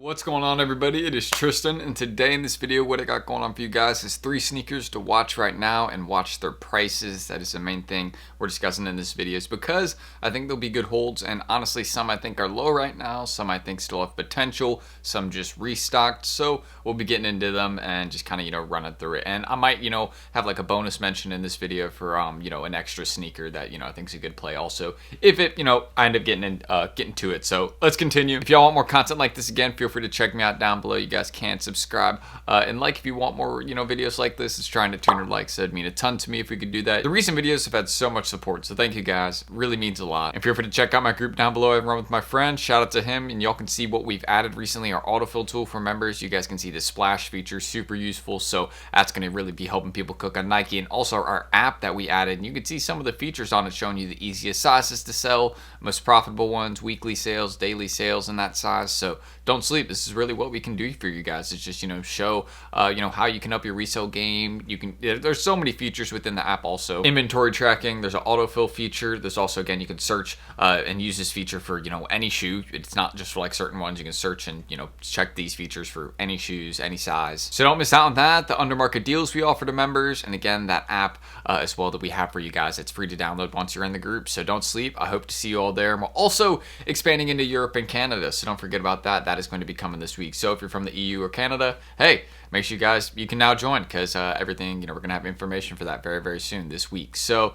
What's going on, everybody? It is Tristan, and today in this video what I got going on for you guys is 3 sneakers to watch right now and watch their prices. That is the main thing we're discussing in this video, is because I think they'll be good holds, and honestly some I think are low right now, some I think still have potential, some just restocked. So we'll be getting into them and just kind of running through it, and I might have like a bonus mention in this video for an extra sneaker that I think is a good play also if it I end up getting to it. So let's continue. If y'all want more content like this, again, feel free to check me out down below. You guys can subscribe and like if you want more videos like this. It's trying to 200 likes, that'd mean a ton to me if we could do that. The recent videos have had so much support, so thank you guys, it really means a lot. And feel free to check out my group down below. I run with my friend, shout out to him, and y'all can see what we've added recently. Our autofill tool for members, you guys can see the splash feature, super useful, so that's going to really be helping people cook on Nike. And also our app that we added, and you can see some of the features on it showing you the easiest sizes to sell, most profitable ones, weekly sales, daily sales in that size. So don't sleep, this is really what we can do for you guys. It's just show how you can up your resale game. There's so many features within the app. Also inventory tracking, there's an autofill feature. There's also, again, you can search and use this feature for any shoe. It's not just for like certain ones. You can search and check these features for any shoes, any size. So don't miss out on that. The undermarket deals we offer to members, and again that app as well that we have for you guys, it's free to download once you're in the group. So don't sleep, I hope to see you all there. And we're also expanding into Europe and Canada, so don't forget about that. That is going to be coming this week. So if you're from the EU or Canada, hey, make sure you can now join, because everything, we're gonna have information for that very, very soon this week. So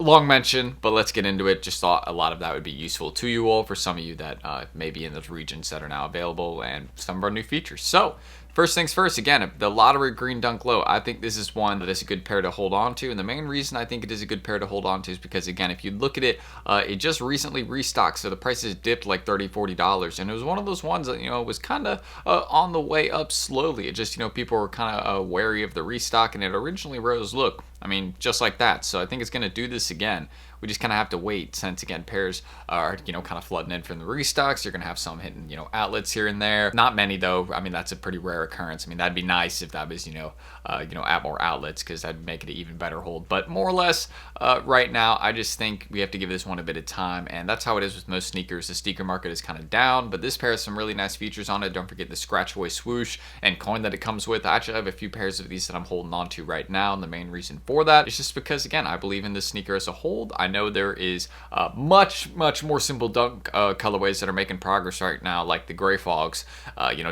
long mention, but let's get into it. Just thought a lot of that would be useful to you all, for some of you that may be in those regions that are now available, and some of our new features. So first things first, again, the lottery green dunk low. I think this is one that is a good pair to hold on to, and the main reason I think it is a good pair to hold on to is because, again, if you look at it, it just recently restocked, so the prices dipped like $30-$40, and it was one of those ones that was kind of on the way up slowly. It just people were kind of wary of the restock, and it originally rose, look, I mean, just like that. So I think it's going to do this again. We just kind of have to wait, since again pairs are kind of flooding in from the restocks. You're gonna have some hitting outlets here and there, not many though. I mean, that's a pretty rare occurrence. I mean, that'd be nice if that was at more outlets, because that'd make it an even better hold. But more or less right now, I just think we have to give this one a bit of time, and that's how it is with most sneakers. The sneaker market is kind of down, but this pair has some really nice features on it. Don't forget the scratch away swoosh and coin that it comes with. I actually have a few pairs of these that I'm holding on to right now, and the main reason for that is just because, again, I believe in this sneaker as a hold. I know there is much more simple dunk colorways that are making progress right now, like the gray fogs.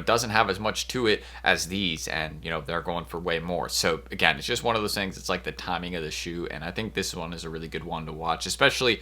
Doesn't have as much to it as these, and they're going for way more. So again, it's just one of those things. It's like the timing of the shoe, and I think this one is a really good one to watch, especially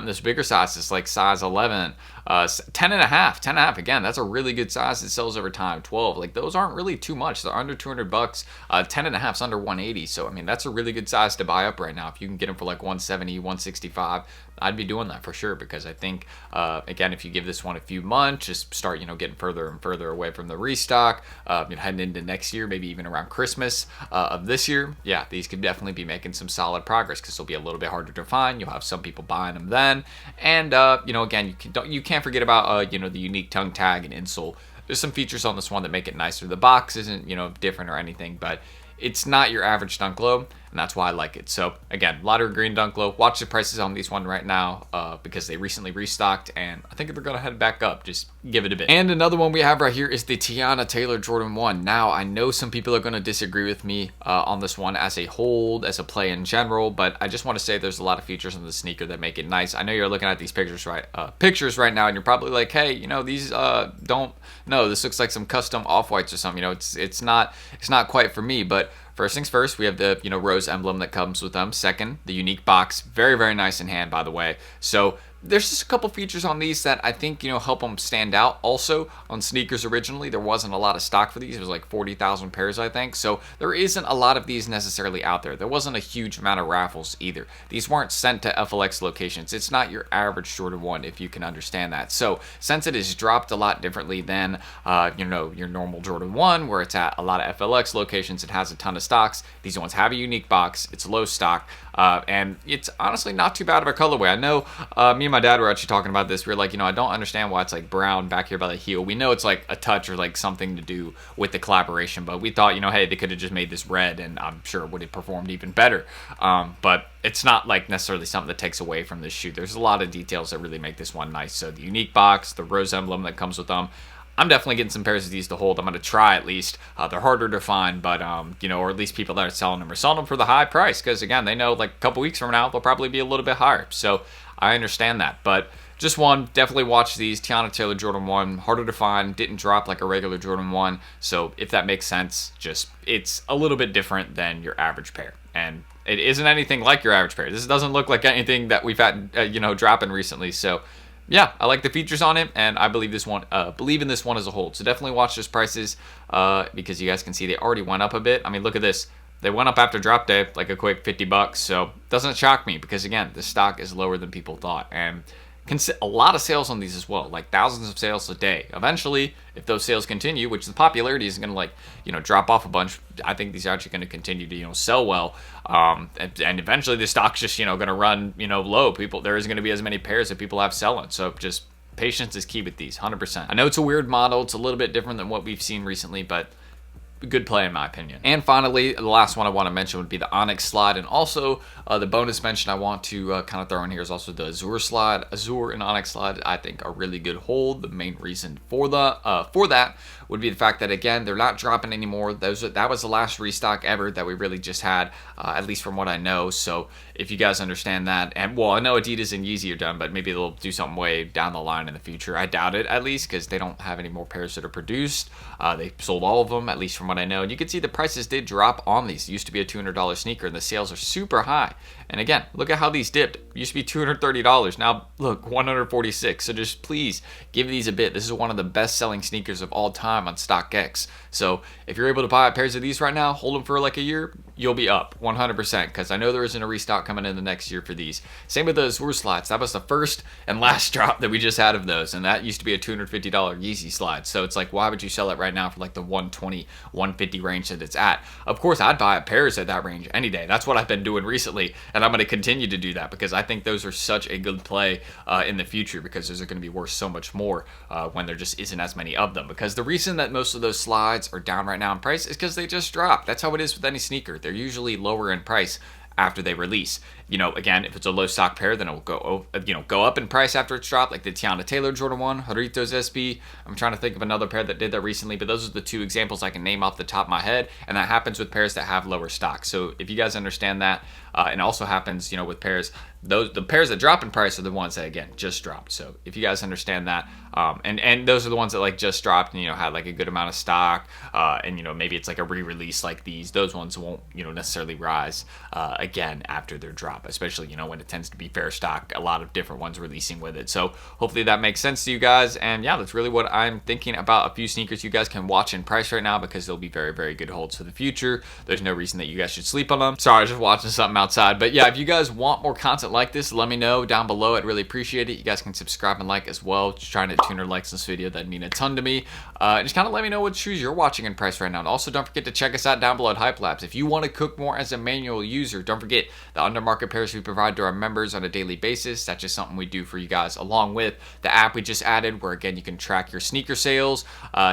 this bigger size. It's like size 11, 10 and a half. Again, that's a really good size. It sells over time. 12, like those aren't really too much. They're under $200. 10 and a half's under 180. So I mean, that's a really good size to buy up right now. If you can get them for like 170, 165, I'd be doing that for sure, because I think again, if you give this one a few months, just start getting further and further away from the restock, heading into next year, maybe even around Christmas of this year, yeah, these could definitely be making some solid progress, because they'll be a little bit harder to find. You'll have some people buying them then, and again, you can't forget about the unique tongue tag and insole. There's some features on this one that make it nicer. The box isn't different or anything, but it's not your average dunk low, and that's why I like it. So again, lottery green dunk low. Watch the prices on these one right now because they recently restocked, and I think they're gonna head back up. Just give it a bit. And another one we have right here is the Tiana Taylor Jordan 1. Now I know some people are gonna disagree with me on this one as a hold, as a play in general, but I just want to say there's a lot of features on the sneaker that make it nice. I know you're looking at these pictures right now, and you're probably like, hey, these don't. No, this looks like some custom off-whites or something. It's not quite for me. But first things first, we have the rose emblem that comes with them. Second, the unique box, very, very nice in hand, by the way. So there's just a couple features on these that I think help them stand out. Also, on sneakers originally, there wasn't a lot of stock for these. It was like 40,000 pairs, I think. So there isn't a lot of these necessarily out there. There wasn't a huge amount of raffles either. These weren't sent to FLX locations. It's not your average Jordan 1, if you can understand that. So since it is dropped a lot differently than your normal Jordan 1, where it's at a lot of FLX locations, it has a ton of stocks. These ones have a unique box. It's low stock, and it's honestly not too bad of a colorway. I know me and my dad were actually talking about this. We were like, I don't understand why it's like brown back here by the heel. We know it's like a touch or like something to do with the collaboration, but we thought, hey, they could have just made this red, and I'm sure it would have performed even better. But it's not like necessarily something that takes away from this shoe. There's a lot of details that really make this one nice. So the unique box, the rose emblem that comes with them, I'm definitely getting some pairs of these to hold. I'm going to try at least. They're harder to find, but, you know, or at least people that are selling them are selling them for the high price because, again, they know like a couple weeks from now they'll probably be a little bit higher. So I understand that. But just one, definitely watch these. Tiana Taylor Jordan 1, harder to find, didn't drop like a regular Jordan 1. So if that makes sense, just it's a little bit different than your average pair. And it isn't anything like your average pair. This doesn't look like anything that we've had, you know, dropping recently. So yeah, I like the features on it, and I believe believe in this one as a whole. So definitely watch those prices because you guys can see they already went up a bit. I mean, look at this. They went up after drop day, like a quick $50. So doesn't shock me because, again, the stock is lower than people thought. And a lot of sales on these as well, like thousands of sales a day. Eventually, if those sales continue, which the popularity is going to, like, you know, drop off a bunch, I think these are actually going to continue to, you know, sell well. And eventually the stock's just, you know, going to run, you know, low. There isn't going to be as many pairs that people have selling. So just patience is key with these, 100%. I know it's a weird model. It's a little bit different than what we've seen recently, but good play in my opinion. And finally, the last one I want to mention would be the Onyx slide, and also the bonus mention I want to kind of throw in here is also the Azure slide. Azure and Onyx slide I think are really good hold. The main reason for that would be the fact that, again, they're not dropping anymore. That was the last restock ever that we really just had, at least from what I know. So if you guys understand that, and well, I know Adidas and Yeezy are done, but maybe they'll do something way down the line in the future. I doubt it, at least, because they don't have any more pairs that are produced. They sold all of them, at least from what I know. And you can see the prices did drop on these. It used to be a $200 sneaker, and the sales are super high. And again, look at how these dipped. It used to be $230. Now, look, $146. So just please give these a bit. This is one of the best-selling sneakers of all time on StockX. So if you're able to buy pairs of these right now, hold them for like a year, you'll be up 100%, because I know there isn't a restock coming in the next year for these. Same with those Azure slides. That was the first and last drop that we just had of those, and that used to be a $250 Yeezy slide. So it's like, why would you sell it right now for like the 120, 150 range that it's at? Of course, I'd buy pairs at that range any day. That's what I've been doing recently, and I'm going to continue to do that because I think those are such a good play in the future, because those are going to be worth so much more when there just isn't as many of them. Because the reason that most of those slides are down right now in price is because they just dropped. That's how it is with any sneaker. They're usually lower in price after they release. You know, again, if it's a low stock pair, then it will go up in price after it's dropped, like the Tiana Taylor Jordan 1, Jarritos SB. I'm trying to think of another pair that did that recently, but those are the two examples I can name off the top of my head, and that happens with pairs that have lower stock. So if you guys understand that, and also happens, you know, with pairs, the pairs that drop in price are the ones that, again, just dropped. So if you guys understand that, and those are the ones that like just dropped and, you know, had like a good amount of stock, and, you know, maybe it's like a re-release like these, those ones won't, you know, necessarily rise again after their drop, especially, you know, when it tends to be fair stock, a lot of different ones releasing with it. So hopefully that makes sense to you guys. And yeah, that's really what I'm thinking about a few sneakers you guys can watch in price right now, because they'll be very, very good holds for the future. There's no reason that you guys should sleep on them. Sorry, I was just watching something outside. But yeah, if you guys want more content like this, let me know down below. I'd really appreciate it. You guys can subscribe and like as well. Just trying to 200 likes in this video, that'd mean a ton to me. Just kind of let me know what shoes you're watching in price right now. And also don't forget to check us out down below at HYPELABS. If you want to cook more as a manual user, don't forget the undermarket pairs we provide to our members on a daily basis. That's just something we do for you guys, along with the app we just added, where again you can track your sneaker sales,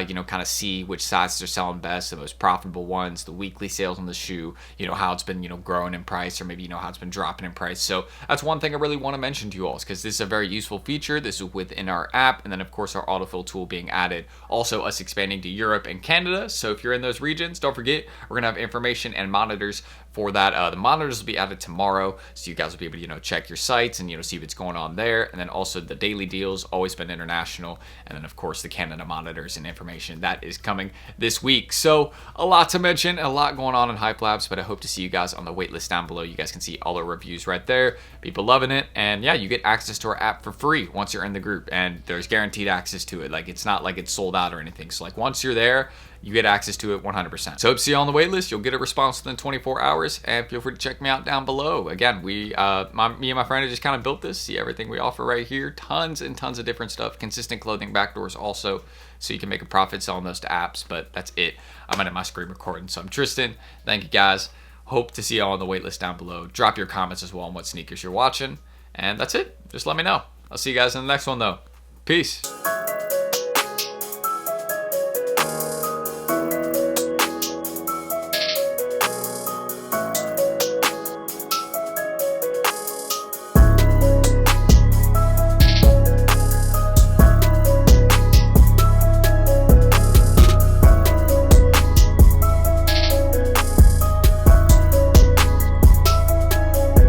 you know, kind of see which sizes are selling best, the most profitable ones, the weekly sales on the shoe, you know, how it's been, you know, growing in price, or maybe, you know, how it's been dropping in price. So that's one thing I really want to mention to you all, is because this is a very useful feature. This is within our app, and then of course our autofill tool being added, also us expanding to Europe and Canada. So if you're in those regions, don't forget, we're gonna have information and monitors for that. The monitors will be added tomorrow, so you guys will be able to, you know, check your sites and, you know, see what's going on there. And then also the daily deals, always been international, and then of course the Canada monitors and information that is coming this week. So a lot to mention, a lot going on in HYPELABS, but I hope to see you guys on the waitlist down below. You guys can see all our reviews right there. People loving it, and yeah, you get access to our app for free once you're in the group, and there's guaranteed access to it. Like, it's not like it's sold out or anything. So like, once you're there, you get access to it 100%. So hope to see you on the wait list. You'll get a response within 24 hours, and feel free to check me out down below. Again, me and my friend have just kind of built this. See everything we offer right here. Tons and tons of different stuff. Consistent clothing backdoors also, so you can make a profit selling those to apps, but that's it. I'm at my screen recording. So I'm Tristan. Thank you guys. Hope to see you all on the wait list down below. Drop your comments as well on what sneakers you're watching. And that's it. Just let me know. I'll see you guys in the next one though. Peace.